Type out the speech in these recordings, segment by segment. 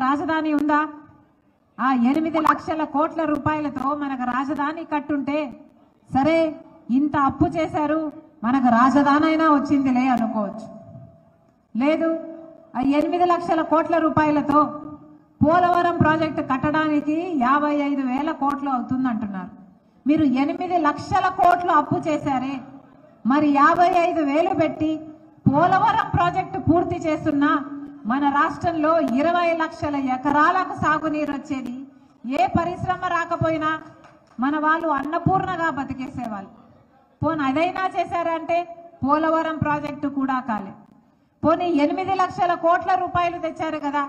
రాజధాని ఉందా? ఆ 8 లక్షల కోట్ల రూపాయలతో మనకు రాజధాని కట్టుంటే సరే, ఇంత అప్పు చేశారు, మనకు రాజధాని అయినా వచ్చిందిలే అనుకోవచ్చు. లేదు, ఆ 8 లక్షల కోట్ల రూపాయలతో పోలవరం ప్రాజెక్టు కట్టడానికి 55,000 కోట్లు అవుతుందంటున్నారు. మీరు 8 లక్షల కోట్లు అప్పు చేశారే, మరి 55,000 పెట్టి పోలవరం ప్రాజెక్టు పూర్తి చేస్తున్న మన రాష్ట్రంలో 20 లక్షల ఎకరాలకు సాగునీరు వచ్చేది. ఏ పరిశ్రమ రాకపోయినా మన వాళ్ళు అన్నపూర్ణగా బతికేసేవాళ్ళు. పోనీ అదైనా చేశారంటే పోలవరం ప్రాజెక్టు కూడా కాలే. పోనీ 8 లక్షల కోట్ల రూపాయలు తెచ్చారు కదా,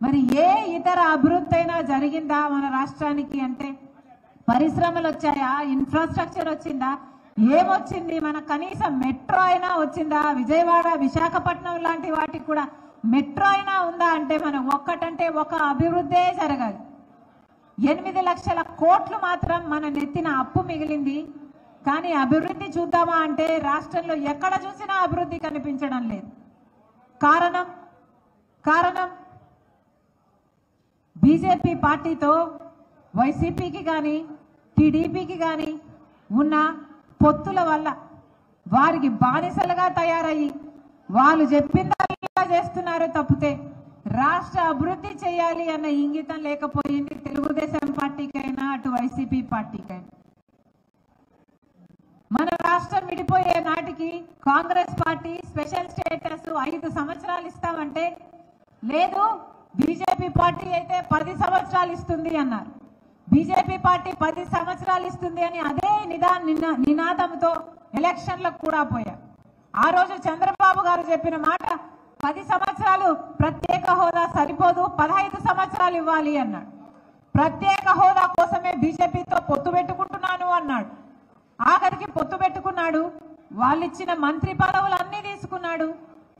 మరి ఏ ఇతర అభివృద్ధి అయినా జరిగిందా మన రాష్ట్రానికి అంటే? పరిశ్రమలు వచ్చాయా? ఇన్ఫ్రాస్ట్రక్చర్ వచ్చిందా? ఏమొచ్చింది? మన కనీసం మెట్రో అయినా వచ్చిందా? విజయవాడ, విశాఖపట్నం లాంటి వాటికి కూడా మెట్రో అయినా ఉందా అంటే మనం ఒక్కటంటే ఒక అభివృద్ధే జరగాలి. 8 లక్షల కోట్లు మాత్రం మన నెత్తిన అప్పు మిగిలింది. కానీ అభివృద్ధి చూద్దామా అంటే రాష్ట్రంలో ఎక్కడ చూసినా అభివృద్ధి కనిపించడం లేదు. కారణం బీజేపీ పార్టీతో వైసీపీకి కానీ టీడీపీకి కానీ ఉన్న పొత్తుల వల్ల వారికి బానిసలుగా తయారయ్యి వాళ్ళు చెప్పిందల్లా చేస్తున్నారు తప్పితే రాష్ట్ర అభివృద్ధి చేయాలి అన్న ఇంగితం లేకపోయింది తెలుగుదేశం పార్టీకైనా అటు వైసీపీ పార్టీకైనా. మన రాష్ట్రం విడిపోయే నాటికి కాంగ్రెస్ పార్టీ స్పెషల్ స్టేటస్ 5 సంవత్సరాలు ఇస్తామంటే లేదు, బీజేపీ పార్టీ అయితే 10 సంవత్సరాలు ఇస్తుంది అన్నారు. బీజేపీ పార్టీ 10 సంవత్సరాలు ఇస్తుంది అని అదే నినాదంతో ఎలక్షన్లకు కూడా పోయారు. ఆ రోజు చంద్రబాబు గారు చెప్పిన మాట 10 సంవత్సరాలు ప్రత్యేక హోదా సరిపోదు, 15 సంవత్సరాలు ఇవ్వాలి అన్నాడు. ప్రత్యేక హోదా కోసమే బీజేపీతో పొత్తు పెట్టుకుంటున్నాను అన్నాడు. ఆఖరికి పొత్తు పెట్టుకున్నాడు, వాళ్ళిచ్చిన మంత్రి పదవులన్నీ తీసుకున్నాడు.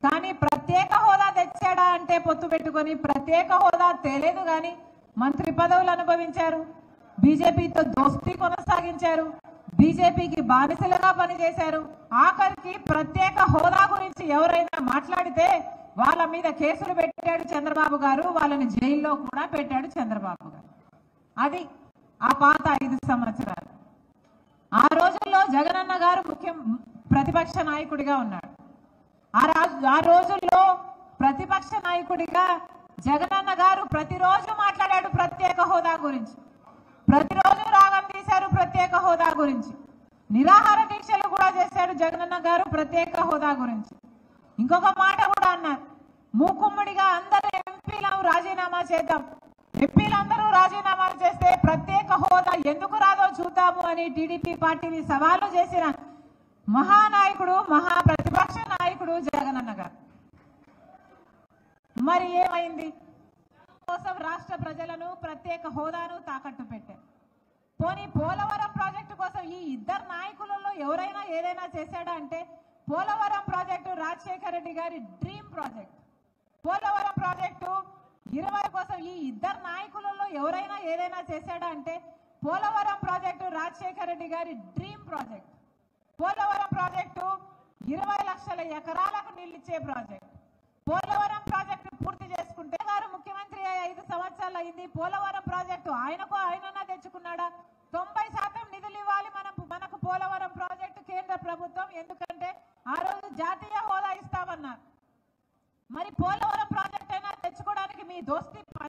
కానీ ప్రత్యేక హోదా తెచ్చాడా అంటే పొత్తు పెట్టుకొని ప్రత్యేక హోదా తేలేదు, కానీ మంత్రి పదవులు అనుభవించారు. బీజేపీతో దోస్తీ కొనసాగించారు, బీజేపీకి బానిసలుగా పనిచేశారు. ఆఖరికి ప్రత్యేక హోదా గురించి ఎవరైనా మాట్లాడితే వాళ్ళ మీద కేసులు పెట్టాడు చంద్రబాబు గారు, వాళ్ళని జైల్లో కూడా పెట్టాడు చంద్రబాబు గారు. అది ఆ పాత 5 సంవత్సరాలు. ఆ రోజుల్లో జగనన్న గారు ప్రతిపక్ష నాయకుడిగా ఉన్నాడు. ఆ రోజుల్లో ప్రతిపక్ష నాయకుడిగా జగనన్న గారు ప్రతిరోజు మాట్లాడాడు ప్రత్యేక హోదా గురించి, ప్రతిరోజు రాగం తీశారు ప్రత్యేక హోదా గురించి, నిరాహార దీక్షలు కూడా చేశాడు జగనన్న గారు ప్రత్యేక హోదా గురించి. ఇంకొక మాట కూడా అన్నారు, మూకుమ్మడిగా అందరూ ఎంపీలను రాజీనామా చేద్దాం, ఎంపీలందరూ రాజీనామాలు చేస్తే ప్రత్యేక హోదా ఎందుకు రాదో చూద్దాము అని టీడీపీ పార్టీని సవాలు చేసిన మహానాయకుడు, ప్రతిపక్ష నాయకుడు జగనన్న గారు. మరి ఏమైంది? కోసం రాష్ట్ర ప్రజలను ప్రత్యేక హోదాను తాకట్టు పెట్టారు. పోనీ పోలవరం ప్రాజెక్టు కోసం ఈ 2 నాయకులలో ఎవరైనా ఏదైనా చేశాడా అంటే పోలవరం ప్రాజెక్టు రాజశేఖర రెడ్డి గారి డ్రీమ్ ప్రాజెక్ట్. పోలవరం ప్రాజెక్టు 20 కోసం ఈ 2 నాయకులలో ఎవరైనా ఏదైనా చేశాడా అంటే పోలవరం ప్రాజెక్టు రాజశేఖర రెడ్డి గారి డ్రీమ్ ప్రాజెక్ట్. పోలవరం ప్రాజెక్టు 20 లక్షల ఎకరాలకు నీళ్ళిచ్చే ప్రాజెక్ట్. పోలవరం ప్రాజెక్టు పూర్తి చేసుకుంటే గారు ముఖ్యమంత్రి 5 సంవత్సరాలు అయింది. పోలవరం ప్రాజెక్టు ఆయనన్నా తెచ్చుకున్నాడా? 90% నిధులు ఇవ్వాలి మనకు పోలవరం ప్రాజెక్టు కేంద్ర ప్రభుత్వం, ఎందుకంటే ఆ రోజు జాతీయ హోదా ఇస్తామన్నారు. మరి పోలవరం ప్రాజెక్ట్ అయినా తెచ్చుకోవడానికి మీ దోస్తీ